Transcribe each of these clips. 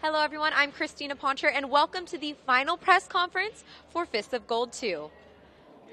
Hello everyone, I'm Christina Poncher and welcome to the final press conference for Fists of Gold 2.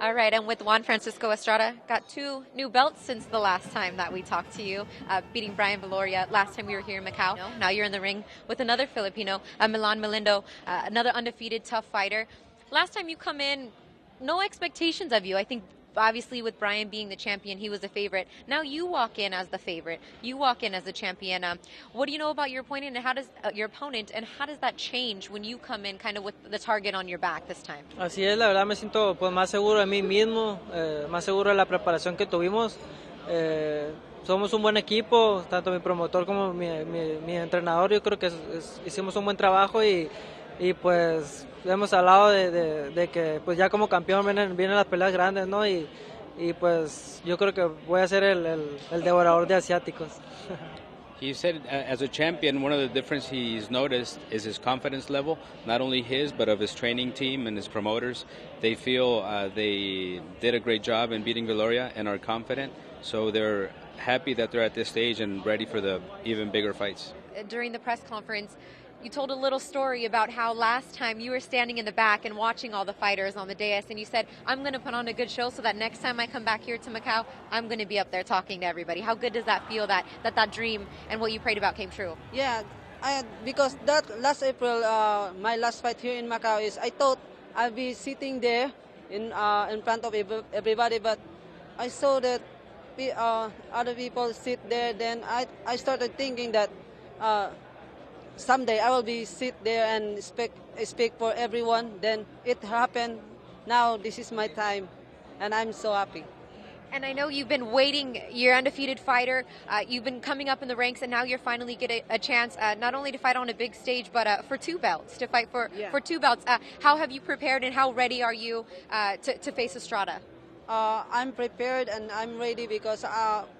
All right, I'm with Juan Estrada. Got 2 new belts since the last time that we talked to you, beating Brian Viloria last time we were here in Macao. Now you're in the ring with another Filipino, Milan Melindo, another undefeated tough fighter. Last time you come in, no expectations of you. I think obviously with Brian being the champion, he was a favorite. Now you walk in as the favorite. You walk in as the champion. What do you know about your opponent, and how does that change when you come in kind of with the target on your back this time? Así es, la verdad me siento pues más seguro de mí mismo, más seguro de la preparación que tuvimos. Somos un buen equipo, tanto mi promotor como mi entrenador. Yo creo que hicimos un buen trabajo y pues hemos hablado de que pues ya como campeón vienen las peleas grandes, ¿no? Y pues yo creo que voy a ser el devorador de asiáticos. He said as a champion, one of the differences he's noticed is his confidence level, not only his, but of his training team and his promoters. They feel they did a great job in beating Viloria and are confident, so they're happy that they're at this stage and ready for the even bigger fights. During the press conference, you told a little story about how last time you were standing in the back and watching all the fighters on the dais, and you said, I'm going to put on a good show so that next time I come back here to Macau, I'm going to be up there talking to everybody. How good does that feel that dream and what you prayed about came true? Yeah, because that last April, my last fight here in Macau is, I thought I'd be sitting there in front of everybody, but I saw that other people sit there. Then I started thinking that someday I will be sit there and speak for everyone. Then it happened. Now this is my time, and I'm so happy. And I know you've been waiting. You're an undefeated fighter. You've been coming up in the ranks, and now you're finally getting a chance not only to fight on a big stage, but for 2 belts, to fight for 2 belts. How have you prepared, and how ready are you to face Estrada? I'm prepared and I'm ready because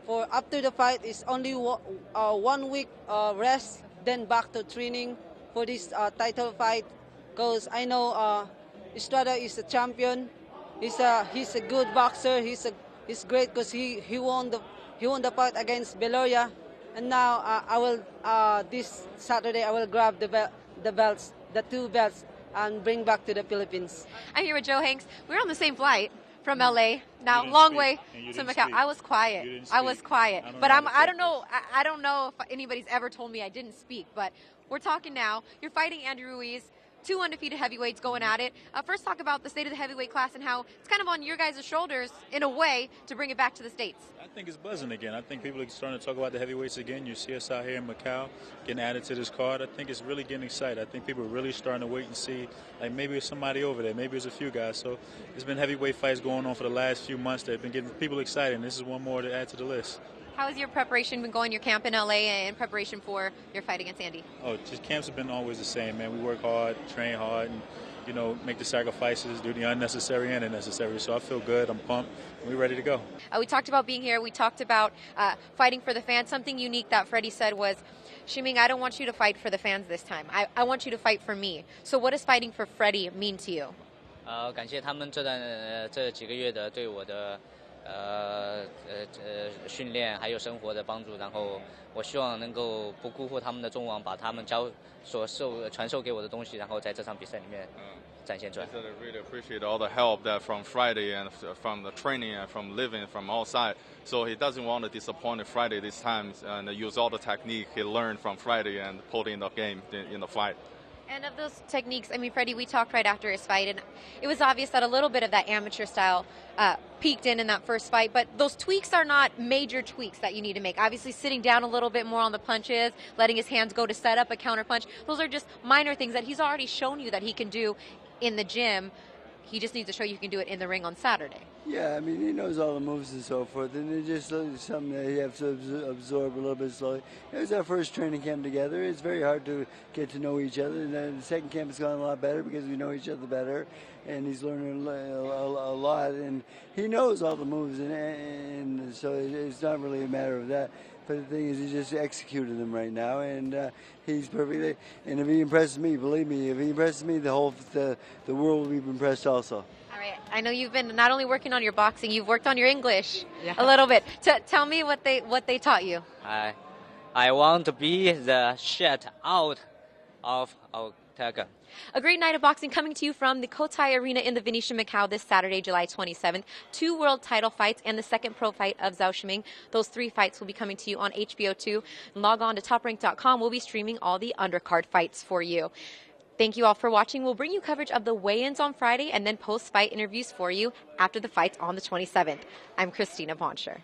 for after the fight is only 1 week rest, then back to training for this title fight. Because I know Estrada is a champion. He's a good boxer. He's great because he won the fight against Viloria, and now I will this Saturday I will grab the belts, the 2 belts, and bring back to the Philippines. I'm here with Joe Hanks. We're on the same flight from LA. Now, long way to Macau. I was quiet. But I don't know if anybody's ever told me I didn't speak. But we're talking now. You're fighting Andrew Ruiz, 2 undefeated heavyweights going at it. First, talk about the state of the heavyweight class and how it's kind of on your guys' shoulders, in a way, to bring it back to the States. I think it's buzzing again. I think people are starting to talk about the heavyweights again. You see us out here in Macau getting added to this card. I think it's really getting excited. I think people are really starting to wait and see, like maybe there's somebody over there, maybe there's a few guys. So there's been heavyweight fights going on for the last few months that have been getting people excited, and this is one more to add to the list. How has your preparation been going, your camp in LA, in preparation for your fight against Andy? Oh, just camps have been always the same, man. We work hard, train hard, and make the sacrifices, do the unnecessary and the necessary. So I feel good. I'm pumped. We're ready to go. We talked about being here. We talked about fighting for the fans. Something unique that Freddie said was, Shiming, I don't want you to fight for the fans this time. I want you to fight for me. So what does fighting for Freddie mean to you? 感谢他们这几个月的对我的训练还有生活的帮助，然后我希望能够不辜负他们的众望，把他们传授给我的东西，然后在这场比赛里面展现出来。I really appreciate all the help that from Friday and from the training and from living from outside. So he doesn't want to disappoint Friday this time and use all the technique he learned from Friday and put in the game in the fight. And of those techniques, I mean, Freddie, we talked right after his fight, and it was obvious that a little bit of that amateur style peaked in that first fight, but those tweaks are not major tweaks that you need to make. Obviously, sitting down a little bit more on the punches, letting his hands go to set up a counter punch, those are just minor things that he's already shown you that he can do in the gym. He just needs to show you can do it in the ring on Saturday. Yeah, I mean, he knows all the moves and so forth, and it's just something that you have to absorb a little bit slowly. It was our first training camp together. It's very hard to get to know each other, and then the second camp has gone a lot better because we know each other better, and he's learning a lot, and he knows all the moves, and so it's not really a matter of that. But the thing is, he just executed them right now, and he's perfectly. And if he impresses me, believe me, if he impresses me, the world will be impressed also. All right. I know you've been not only working on your boxing, you've worked on your English a little bit. Tell me what they taught you. I want to be the shut out of Ortega. A great night of boxing coming to you from the Cotai Arena in the Venetian Macao this Saturday, July 27th. 2 world title fights and the second pro fight of Zhao Shiming. Those 3 fights will be coming to you on HBO2. Log on to toprank.com. We'll be streaming all the undercard fights for you. Thank you all for watching. We'll bring you coverage of the weigh-ins on Friday and then post-fight interviews for you after the fights on the 27th. I'm Christina Poncher.